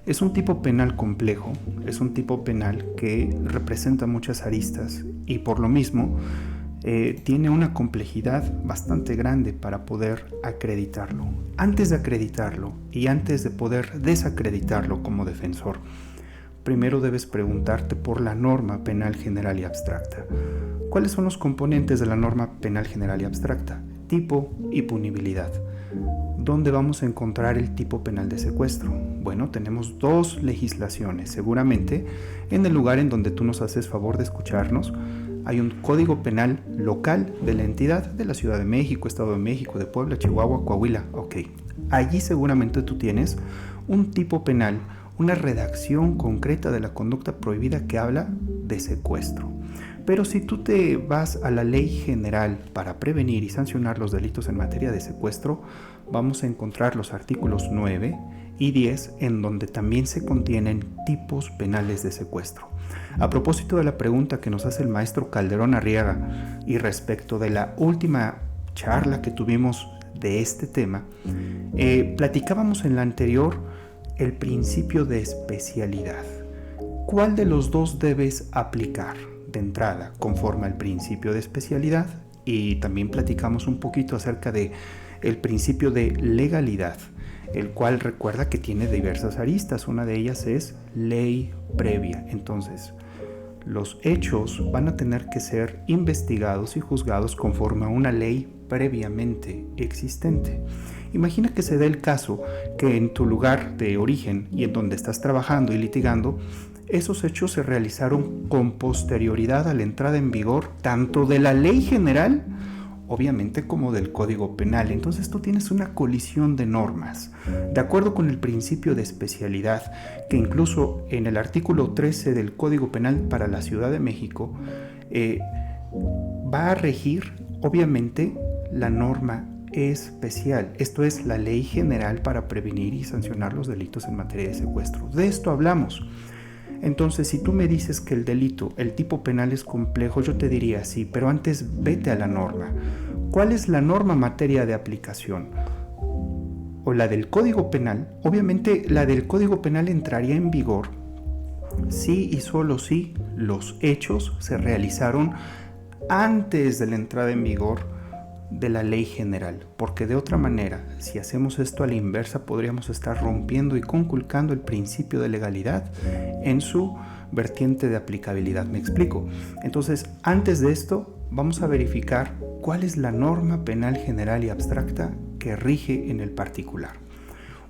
Es un tipo penal complejo, es un tipo penal que representa muchas aristas y por lo mismo tiene una complejidad bastante grande para poder acreditarlo. Antes de acreditarlo y antes de poder desacreditarlo como defensor, primero debes preguntarte por la norma penal general y abstracta. ¿Cuáles son los componentes de la norma penal general y abstracta? Tipo y punibilidad. ¿Dónde vamos a encontrar el tipo penal de secuestro? Bueno, tenemos dos legislaciones. Seguramente en el lugar en donde tú nos haces favor de escucharnos, hay un código penal local de la entidad de la Ciudad de México, Estado de México, de Puebla, Chihuahua, Coahuila. Ok, allí seguramente tú tienes un tipo penal, una redacción concreta de la conducta prohibida que habla de secuestro. Pero si tú te vas a la Ley General para prevenir y sancionar los delitos en materia de secuestro, vamos a encontrar los artículos 9 y 10 en donde también se contienen tipos penales de secuestro. A propósito de la pregunta que nos hace el maestro Calderón Arriaga y respecto de la última charla que tuvimos de este tema, platicábamos en la anterior el principio de especialidad. ¿Cuál de los dos debes aplicar? De entrada, conforme al principio de especialidad, y también platicamos un poquito acerca de el principio de legalidad, el cual recuerda que tiene diversas aristas. Una de ellas es ley previa. Entonces, los hechos van a tener que ser investigados y juzgados conforme a una ley previamente existente. Imagina que se dé el caso que en tu lugar de origen y en donde estás trabajando y litigando, esos hechos se realizaron con posterioridad a la entrada en vigor tanto de la ley general, obviamente, como del Código Penal. Entonces tú tienes una colisión de normas. De acuerdo con el principio de especialidad, que incluso en el artículo 13 del Código Penal para la Ciudad de México, va a regir, obviamente, la norma especial. Esto es la Ley General para prevenir y sancionar los delitos en materia de secuestro. De esto hablamos. Entonces, si tú me dices que el delito, el tipo penal es complejo, yo te diría sí, pero antes vete a la norma. ¿Cuál es la norma en materia de aplicación? O la del Código Penal. Obviamente, la del Código Penal entraría en vigor si y solo si los hechos se realizaron antes de la entrada en vigor de la ley general, porque de otra manera, si hacemos esto a la inversa, podríamos estar rompiendo y conculcando el principio de legalidad en su vertiente de aplicabilidad. ¿Me explico? Entonces, antes de esto, vamos a verificar cuál es la norma penal general y abstracta que rige en el particular.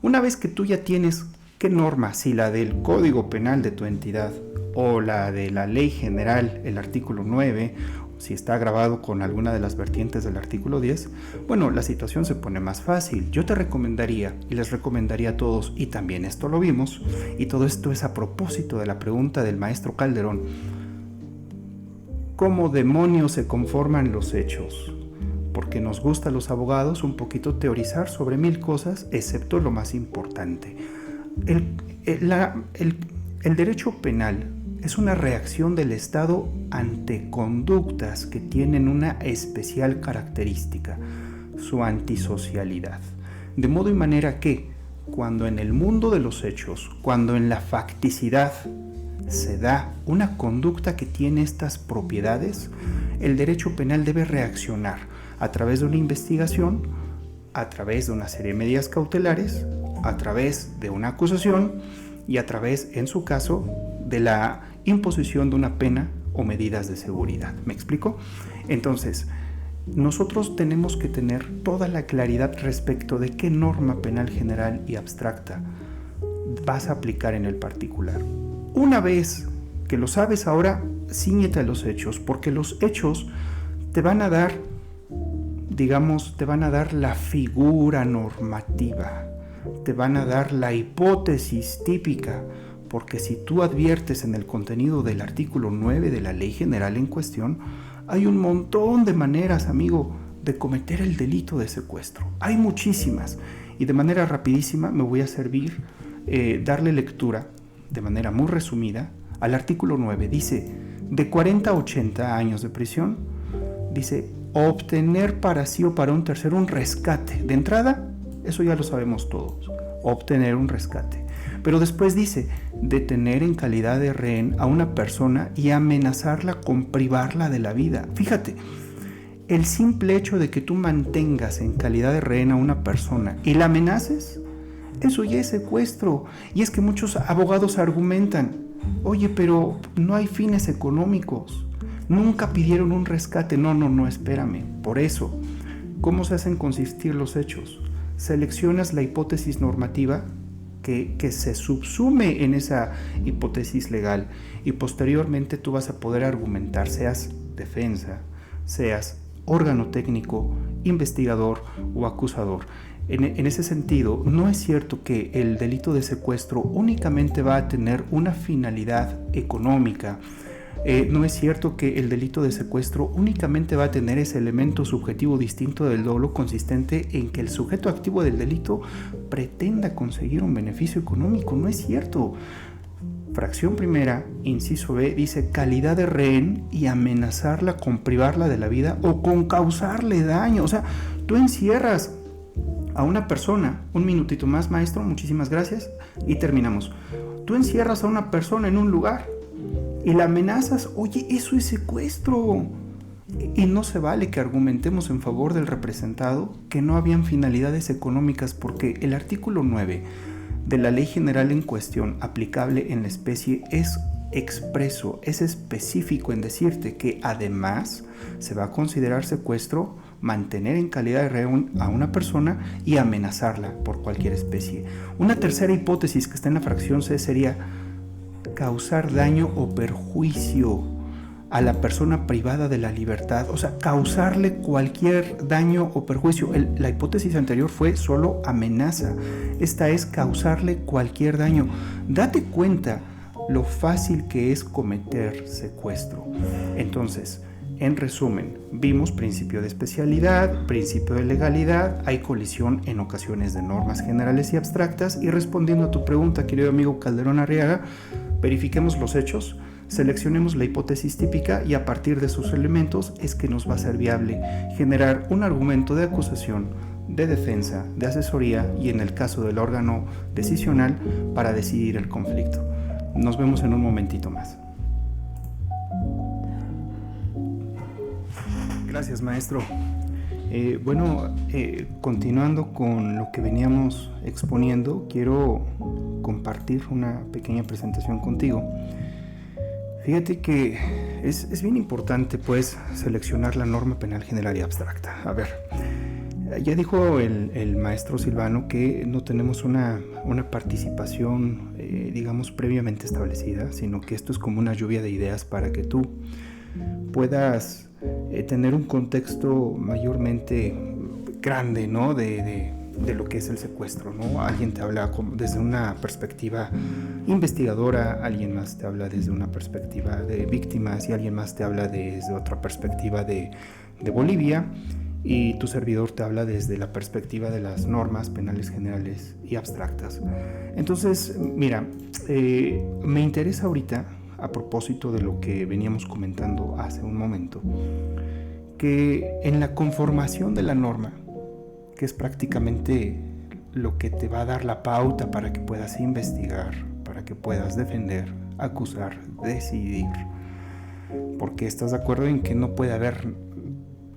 Una vez que tú ya tienes qué norma, si la del Código Penal de tu entidad o la de la ley general, el artículo 9, si está grabado con alguna de las vertientes del artículo 10, bueno, la situación se pone más fácil. Yo te recomendaría y les recomendaría a todos, y también esto lo vimos, y todo esto es a propósito de la pregunta del maestro Calderón: ¿cómo demonios se conforman los hechos? Porque nos gusta a los abogados un poquito teorizar sobre 1000 cosas, excepto lo más importante. El derecho penal es una reacción del Estado ante conductas que tienen una especial característica, su antisocialidad. De modo y manera que, cuando en el mundo de los hechos, cuando en la facticidad se da una conducta que tiene estas propiedades, el derecho penal debe reaccionar a través de una investigación, a través de una serie de medidas cautelares, a través de una acusación y a través, en su caso, de la imposición de una pena o medidas de seguridad. ¿Me explico? Entonces, nosotros tenemos que tener toda la claridad respecto de qué norma penal general y abstracta vas a aplicar en el particular. Una vez que lo sabes, ahora cíñete a los hechos, porque los hechos te van a dar, digamos, te van a dar la figura normativa, te van a dar la hipótesis típica, porque si tú adviertes en el contenido del artículo 9 de la ley general en cuestión, hay un montón de maneras, amigo, de cometer el delito de secuestro. Hay muchísimas, y de manera rapidísima me voy a servir, darle lectura de manera muy resumida al artículo 9. Dice, de 40 a 80 años de prisión, dice, obtener para sí o para un tercero un rescate. De entrada, eso ya lo sabemos todos, obtener un rescate. Pero después dice, detener en calidad de rehén a una persona y amenazarla con privarla de la vida. Fíjate, el simple hecho de que tú mantengas en calidad de rehén a una persona y la amenaces, eso ya es secuestro. Y es que muchos abogados argumentan, oye, pero no hay fines económicos, nunca pidieron un rescate. No, espérame. Por eso, ¿cómo se hacen consistir los hechos? Seleccionas la hipótesis normativa que se subsume en esa hipótesis legal y posteriormente tú vas a poder argumentar, seas defensa, seas órgano técnico, investigador o acusador. En ese sentido, no es cierto que el delito de secuestro únicamente va a tener una finalidad económica. No es cierto que el delito de secuestro únicamente va a tener ese elemento subjetivo distinto del dolo, consistente en que el sujeto activo del delito pretenda conseguir un beneficio económico. No es cierto. Fracción primera, inciso B, dice calidad de rehén y amenazarla con privarla de la vida o con causarle daño. O sea, tú encierras a una persona, un minutito más, maestro, muchísimas gracias, y terminamos. Tú encierras a una persona en un lugar y la amenazas, oye, eso es secuestro. Y no se vale que argumentemos en favor del representado que no habían finalidades económicas, porque el artículo 9 de la ley general en cuestión aplicable en la especie es expreso, es específico en decirte que además se va a considerar secuestro mantener en calidad de rehén a una persona y amenazarla por cualquier especie. Una tercera hipótesis que está en la fracción C sería causar daño o perjuicio a la persona privada de la libertad, o sea, causarle cualquier daño o perjuicio. La hipótesis anterior fue solo amenaza, esta es causarle cualquier daño. Date cuenta lo fácil que es cometer secuestro. Entonces, en resumen, vimos principio de especialidad, principio de legalidad, hay colisión en ocasiones de normas generales y abstractas, y respondiendo a tu pregunta, querido amigo Calderón Arriaga, verifiquemos los hechos, seleccionemos la hipótesis típica y a partir de sus elementos es que nos va a ser viable generar un argumento de acusación, de defensa, de asesoría y en el caso del órgano decisional para decidir el conflicto. Nos vemos en un momentito más. Gracias, maestro. Continuando con lo que veníamos exponiendo, quiero compartir una pequeña presentación contigo. Fíjate que es bien importante, pues, seleccionar la norma penal general y abstracta. A ver, ya dijo el maestro Silvano que no tenemos una participación, digamos, previamente establecida, sino que esto es como una lluvia de ideas para que tú puedas tener un contexto mayormente grande, ¿no? de lo que es el secuestro, ¿no? Alguien te habla desde una perspectiva investigadora, alguien más te habla desde una perspectiva de víctimas y alguien más te habla desde otra perspectiva de Bolivia, y tu servidor te habla desde la perspectiva de las normas penales generales y abstractas. Entonces, mira, me interesa ahorita, a propósito de lo que veníamos comentando hace un momento, que en la conformación de la norma, que es prácticamente lo que te va a dar la pauta para que puedas investigar, para que puedas defender, acusar, decidir, porque estás de acuerdo en que no puede haber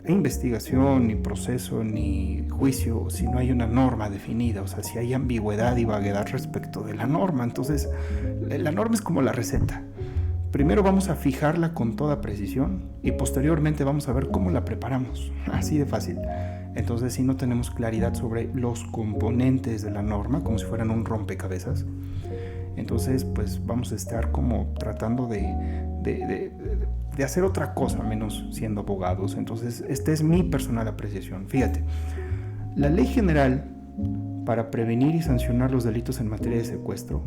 investigación, ni proceso, ni juicio si no hay una norma definida, o sea, si hay ambigüedad y vaguedad respecto de la norma. Entonces, la norma es como la receta. Primero vamos a fijarla con toda precisión y posteriormente vamos a ver cómo la preparamos, así de fácil. Entonces, si no tenemos claridad sobre los componentes de la norma, como si fueran un rompecabezas, entonces pues vamos a estar como tratando de hacer otra cosa menos siendo abogados. Entonces, esta es mi personal apreciación. Fíjate, la Ley General para prevenir y sancionar los delitos en materia de secuestro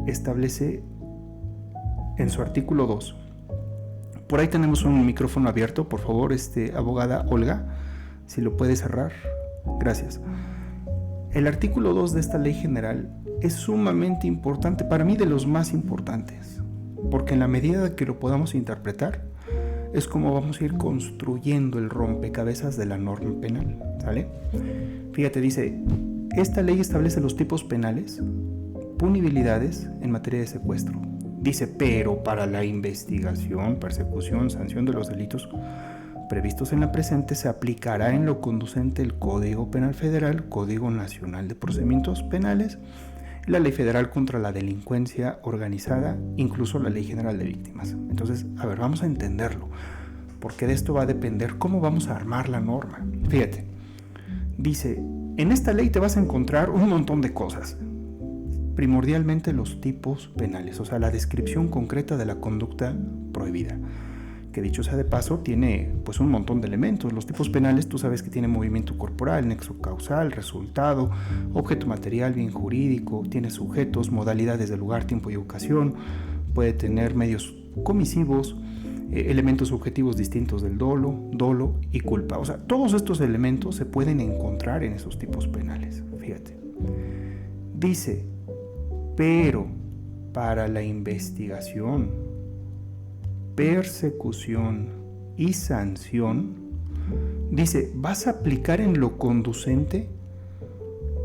establece en su artículo 2. Por ahí tenemos un micrófono abierto, por favor, abogada Olga, si lo puede cerrar. Gracias. El artículo 2 de esta ley general es sumamente importante, para mí de los más importantes, porque en la medida que lo podamos interpretar, es como vamos a ir construyendo el rompecabezas de la norma penal, ¿sale? Fíjate, dice, esta ley establece los tipos penales punibilidades en materia de secuestro. Dice, pero para la investigación, persecución, sanción de los delitos previstos en la presente se aplicará en lo conducente el Código Penal Federal, Código Nacional de Procedimientos Penales, la Ley Federal contra la Delincuencia Organizada, incluso la Ley General de Víctimas. Entonces, a ver, vamos a entenderlo, porque de esto va a depender cómo vamos a armar la norma. Fíjate, dice, en esta ley te vas a encontrar un montón de cosas, primordialmente los tipos penales, o sea, la descripción concreta de la conducta prohibida, que dicho sea de paso tiene pues un montón de elementos. Los tipos penales, tú sabes que tiene movimiento corporal, nexo causal, resultado, objeto material, bien jurídico, tiene sujetos, modalidades de lugar, tiempo y ocasión, puede tener medios comisivos, elementos subjetivos distintos del dolo y culpa. O sea, todos estos elementos se pueden encontrar en esos tipos penales. Fíjate. Dice, pero para la investigación, persecución y sanción, dice, vas a aplicar en lo conducente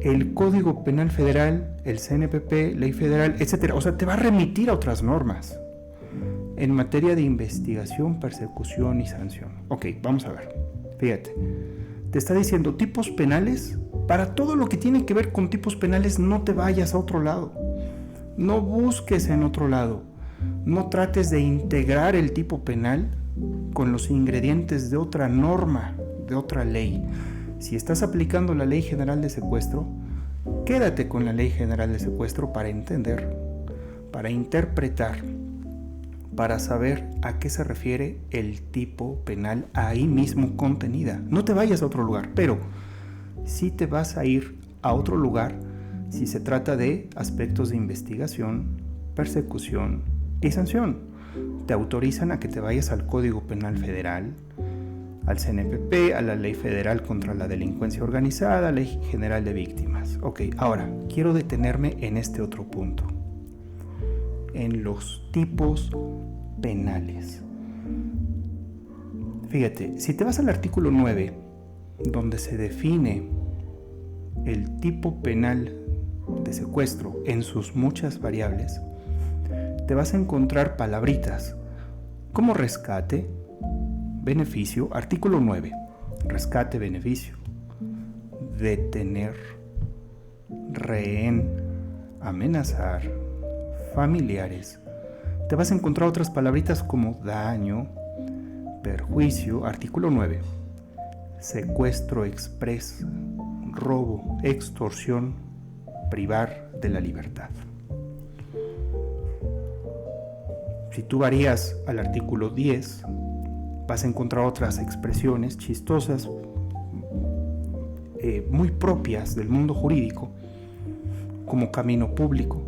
el Código Penal Federal, el CNPP, Ley Federal, etc. O sea, te va a remitir a otras normas en materia de investigación, persecución y sanción. Ok, vamos a ver. Fíjate, te está diciendo tipos penales. Para todo lo que tiene que ver con tipos penales, no te vayas a otro lado. No busques en otro lado. No trates de integrar el tipo penal con los ingredientes de otra norma, de otra ley. Si estás aplicando la Ley General de Secuestro, quédate con la Ley General de Secuestro para entender, para interpretar, para saber a qué se refiere el tipo penal ahí mismo contenida. No te vayas a otro lugar, pero sí te vas a ir a otro lugar si se trata de aspectos de investigación, persecución y sanción. Te autorizan a que te vayas al Código Penal Federal, al CNPP, a la Ley Federal contra la Delincuencia Organizada, Ley General de Víctimas. Ok, ahora quiero detenerme en este otro punto, en los tipos penales. Fíjate, si te vas al artículo 9, donde se define el tipo penal de secuestro en sus muchas variables, te vas a encontrar palabritas como rescate, beneficio, artículo 9, rescate, beneficio, detener, rehén, amenazar, familiares. Te vas a encontrar otras palabritas como daño, perjuicio, artículo 9, secuestro exprés, robo, extorsión, privar de la libertad. Si tú varías al artículo 10, vas a encontrar otras expresiones chistosas, muy propias del mundo jurídico, como camino público,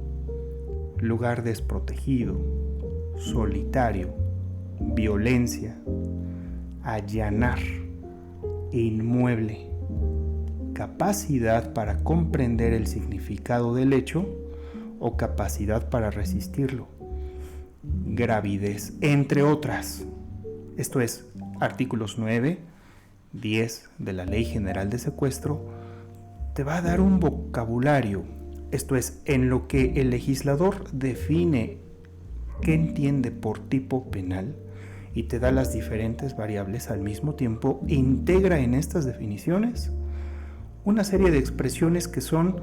lugar desprotegido, solitario, violencia, allanar, inmueble, capacidad para comprender el significado del hecho o capacidad para resistirlo, gravidez, entre otras. Esto es, artículos 9, 10 de la Ley General de Secuestro te va a dar un vocabulario, esto es, en lo que el legislador define qué entiende por tipo penal y te da las diferentes variables al mismo tiempo, integra en estas definiciones una serie de expresiones que son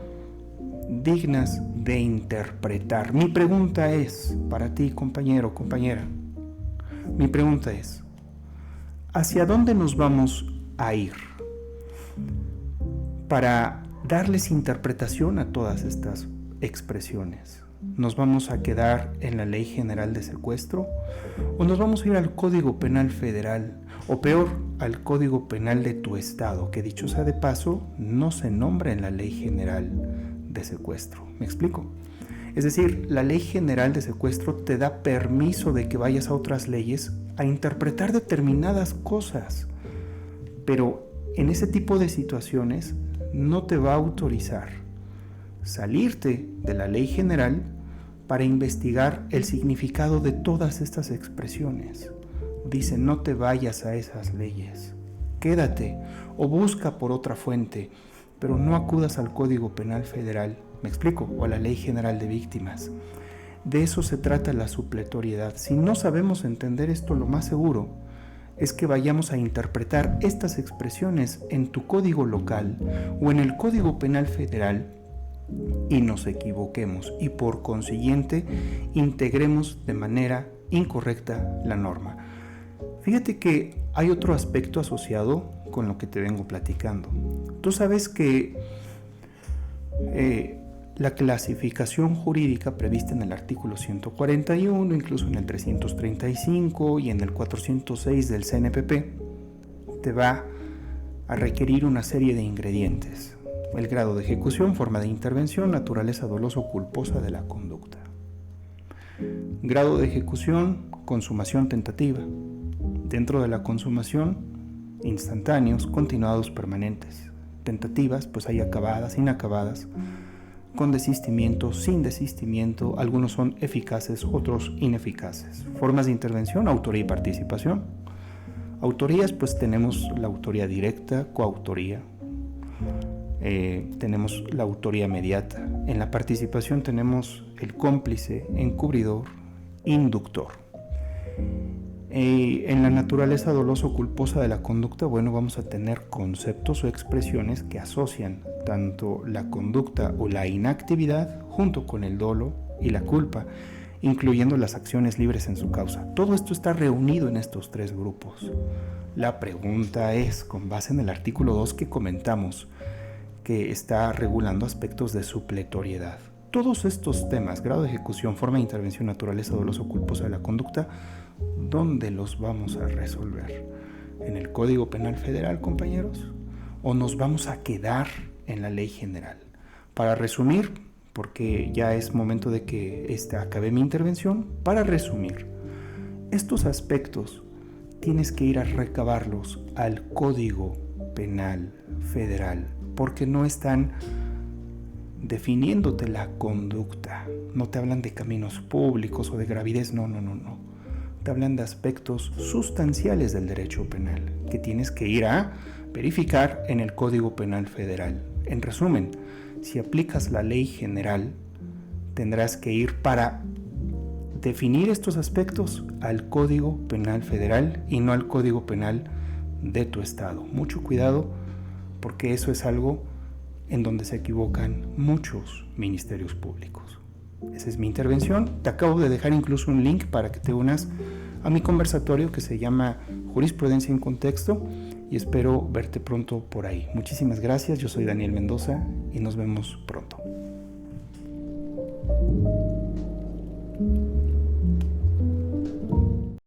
dignas de interpretar. Mi pregunta es, para ti, compañero, compañera, mi pregunta es, ¿hacia dónde nos vamos a ir para darles interpretación a todas estas expresiones? ¿Nos vamos a quedar en la Ley General de Secuestro o nos vamos a ir al Código Penal Federal o peor, al Código Penal de tu estado, que dicho sea de paso, no se nombra en la Ley General de Secuestro? ¿Me explico? Es decir, la Ley General de Secuestro te da permiso de que vayas a otras leyes a interpretar determinadas cosas, pero en ese tipo de situaciones no te va a autorizar salirte de la ley general para investigar el significado de todas estas expresiones. Dice, no te vayas a esas leyes, quédate o busca por otra fuente, pero no acudas al Código Penal Federal ¿Me explico? O a la Ley General de Víctimas. De eso se trata la supletoriedad. Si no sabemos entender esto, lo más seguro es que vayamos a interpretar estas expresiones en tu código local o en el Código Penal Federal y nos equivoquemos y por consiguiente integremos de manera incorrecta la norma. Fíjate que hay otro aspecto asociado con lo que te vengo platicando. Tú sabes que la clasificación jurídica prevista en el artículo 141, incluso en el 335 y en el 406 del CNPP, te va a requerir una serie de ingredientes: el grado de ejecución, forma de intervención, naturaleza dolosa o culposa de la conducta. Grado de ejecución, consumación tentativa. Dentro de la consumación, instantáneos, continuados, permanentes. Tentativas, pues hay acabadas, inacabadas, con desistimiento, sin desistimiento. Algunos son eficaces, otros ineficaces. Formas de intervención, autoría y participación. Autorías, pues tenemos la autoría directa, coautoría. Tenemos la autoría mediata. En la participación tenemos el cómplice, encubridor, inductor. En la naturaleza dolosa o culposa de la conducta, bueno, vamos a tener conceptos o expresiones que asocian tanto la conducta o la inactividad junto con el dolo y la culpa, incluyendo las acciones libres en su causa. Todo esto está reunido en estos tres grupos. La pregunta es, con base en el artículo 2 que comentamos, que está regulando aspectos de supletoriedad, todos estos temas, grado de ejecución, forma de intervención, naturaleza dolosa o culposa de la conducta, ¿dónde los vamos a resolver? ¿En el Código Penal Federal, compañeros? ¿O nos vamos a quedar en la Ley General? Para resumir, porque ya es momento de que acabe mi intervención, para resumir, estos aspectos tienes que ir a recabarlos al Código Penal Federal, porque no están definiéndote la conducta, no te hablan de caminos públicos o de gravidez, no. Te hablan de aspectos sustanciales del derecho penal que tienes que ir a verificar en el Código Penal Federal. En resumen, si aplicas la ley general, tendrás que ir para definir estos aspectos al Código Penal Federal y no al Código Penal de tu estado. Mucho cuidado, porque eso es algo en donde se equivocan muchos ministerios públicos. Esa es mi intervención. Te acabo de dejar incluso un link para que te unas a mi conversatorio que se llama Jurisprudencia en Contexto y espero verte pronto por ahí. Muchísimas gracias. Yo soy Daniel Mendoza y nos vemos pronto.